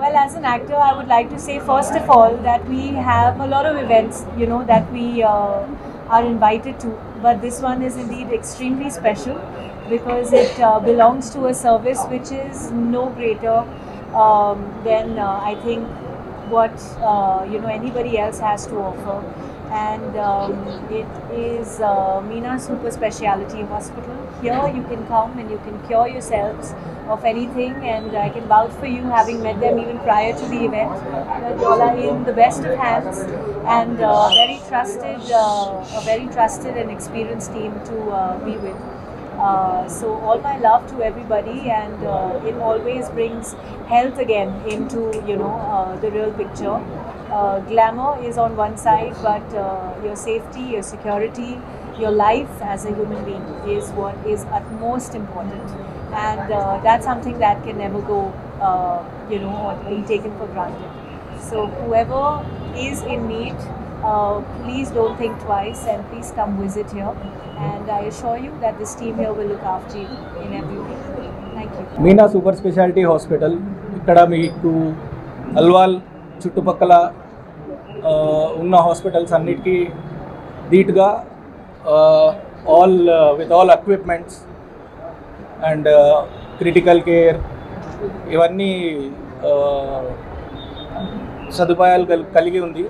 Well, as an actor, I would like to say first of all that we have a lot of events, that we are invited to. But this one is indeed extremely special because it belongs to a service which is no greater than I think what anybody else has to offer. And it is Meena Super Speciality Hospital. Here you can come and you can cure yourselves of anything, and I can vouch for you, having met them even prior to the event, that you all are in the best of hands and a very trusted and experienced team to be with. So all my love to everybody, and it always brings health again into the real picture. Glamour is on one side, but your safety, your security, your life as a human being is what is utmost important, and that's something that can never go or be taken for granted. So whoever is in need, please don't think twice and please come visit here, and I assure you that this team here will look after you in every way. Thank you. Meena Super Speciality Hospital ikkada meeku Alwal చుట్టుపక్కల ఉన్న hospitals అన్నిటికీ ధీటుగా with all equipments and critical care ఇవన్నీ సదుపాయాలు కలిగి ఉంది.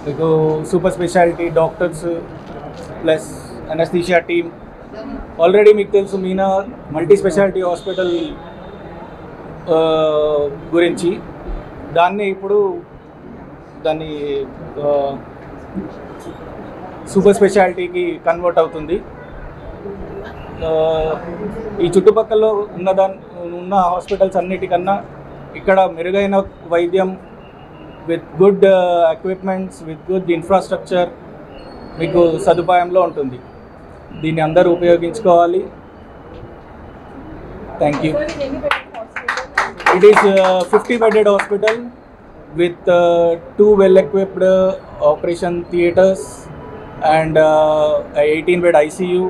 మీకు super speciality doctors plus anaesthesia team. Already మీకు తెలుసు మీనా మల్టీ స్పెషాలిటీ హాస్పిటల్ గురించి. దాన్ని సూపర్ స్పెషాలిటీకి కన్వర్ట్ అవుతుంది. ఈ చుట్టుపక్కల ఉన్న హాస్పిటల్స్ అన్నిటికన్నా ఇక్కడ మెరుగైన వైద్యం with good equipments, with good infrastructure మీకు సదుపాయంలో ఉంటుంది. దీన్ని అందరూ ఉపయోగించుకోవాలి. Thank you. It is a 50-bedded hospital with 2 well-equipped operation theatres and a 18-bed ICU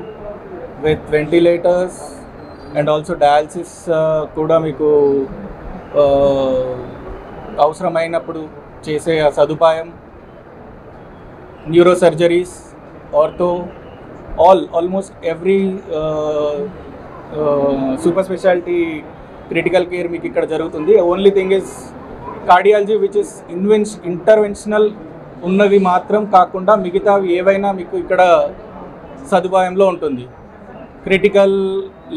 with ventilators and also dialysis kuda meeku avasaramainappudu chese sadupayam, neurosurgeries, ortho, almost every super specialty critical care మీకు ఇక్కడ జరుగుతుంది. Only thing is cardiology which is interventional ఉన్నవి మాత్రం కాకుండా మిగతావి ఏవైనా మీకు ఇక్కడ సదుపాయంలో ఉంటుంది. Critical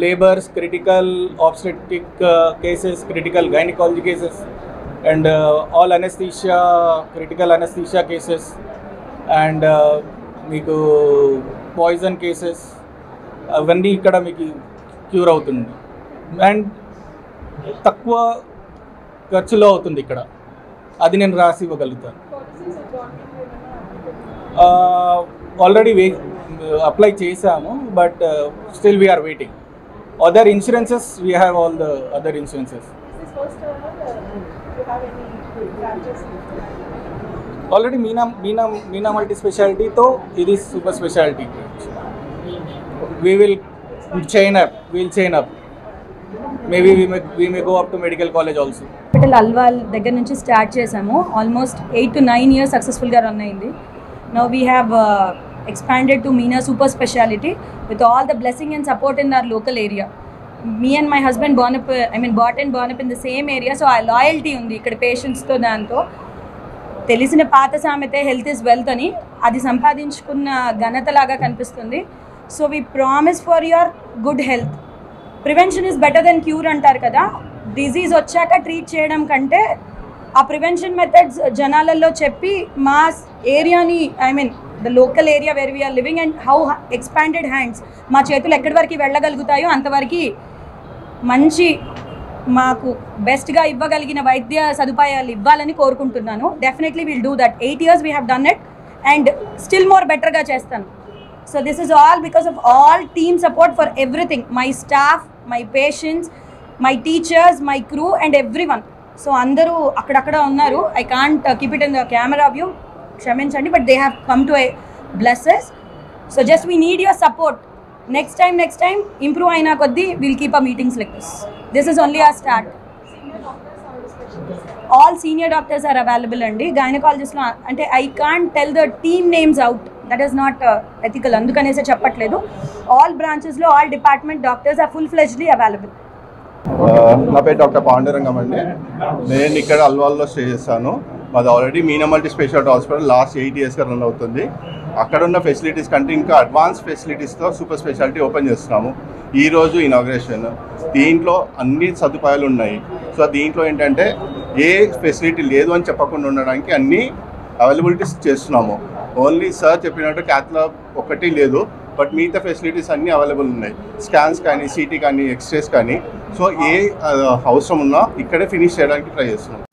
labours, critical obstetric cases, critical gynaecology cases and all anaesthesia, critical anaesthesia cases and మీకు పాయిజన్ కేసెస్ అవన్నీ ఇక్కడ మీకు క్యూర్ అవుతుంది. అండ్ తక్కువ ఖర్చులో అవుతుంది ఇక్కడ. అది నేను రాసి ఇవ్వగలుగుతాను. ఆల్రెడీ అప్లై చేశాము, but still we're waiting. Other insurances, we have all the other insurances. Already Meena multi స్పెషాలిటీతో ఇది super speciality. we'll chain up. Maybe we may go up to medical college also. Hospital Alwal దగ్గర నుంచి start చేసాము. Almost 8 to 9 years సక్సెస్ఫుల్గా run అయింది. Now we have expanded to Meena Super Speciality with all the blessing and support in our local area. Me and my husband born up in the same area, so our loyalty ఉంది ఇక్కడ పేషెంట్స్తో. దాంతో తెలిసిన పాత సామెతే health is wealth అని, అది సంపాదించుకున్న ఘనతలాగా కనిపిస్తుంది. So we promise for your good health. Prevention is better than cure అంటారు కదా. డిజీజ్ వచ్చాక ట్రీట్ చేయడం కంటే ఆ ప్రివెన్షన్ మెథడ్స్ జనాలలో చెప్పి మా ఏరియాని, the local area where we are living and how expanded hands, మా చేతులు ఎక్కడి వరకు వెళ్ళగలుగుతాయో అంతవరకు మంచి మాకు బెస్ట్గా ఇవ్వగలిగిన వైద్య సదుపాయాలు ఇవ్వాలని కోరుకుంటున్నాను. Definitely will do that. 8 years we have done it and still more బెటర్గా చేస్తాను. So this is all because of all team support for everything. My staff, my patients, my teachers, my crew and everyone. So andaru akkadakada unnaru. I can't keep it in the camera view. Kshaminchandi, but they have come to bless us. So just we need your support. Next time improve aina koddi we'll keep our meetings like this. This is only our start. All senior doctors are available అండి. గైనకాలజిస్ట్లో అంటే I can't tell the team names out, that is not ethical, అందుకనేసే చెప్పట్లేదు. All బ్రాంచెస్లో all department doctors are full fledgedly available. నా పేరు doctor Pandurangam అండి. నేను ఇక్కడ అల్వాల్లో స్టే చేస్తాను. మాది already Meena multi speciality hospital last 8 yearsగా రన్ అవుతుంది. అక్కడ ఉన్న ఫెసిలిటీస్ కంటే ఇంకా అడ్వాన్స్ ఫెసిలిటీస్తో సూపర్ స్పెషాలిటీ ఓపెన్ చేస్తున్నాము. ఈరోజు ఇనాగ్రేషన్. దీంట్లో అన్ని సదుపాయాలు ఉన్నాయి. సో దీంట్లో ఏంటంటే ఏ ఫెసిలిటీ లేదు అని చెప్పకుండా ఉండడానికి అన్ని అవైలబిలిటీస్ చేస్తున్నాము. ఓన్లీ సార్ చెప్పినట్టు క్యాత్ ల్యాబ్ ఒకటి లేదు, బట్ మిగతా ఫెసిలిటీస్ అన్నీ అవైలబుల్ ఉన్నాయి. స్కాన్స్ కానీ, సిటీ కానీ, ఎక్స్రేస్ కానీ. సో ఏ అవసరం ఉన్నా ఇక్కడే ఫినిష్ చేయడానికి ట్రై చేస్తున్నాం.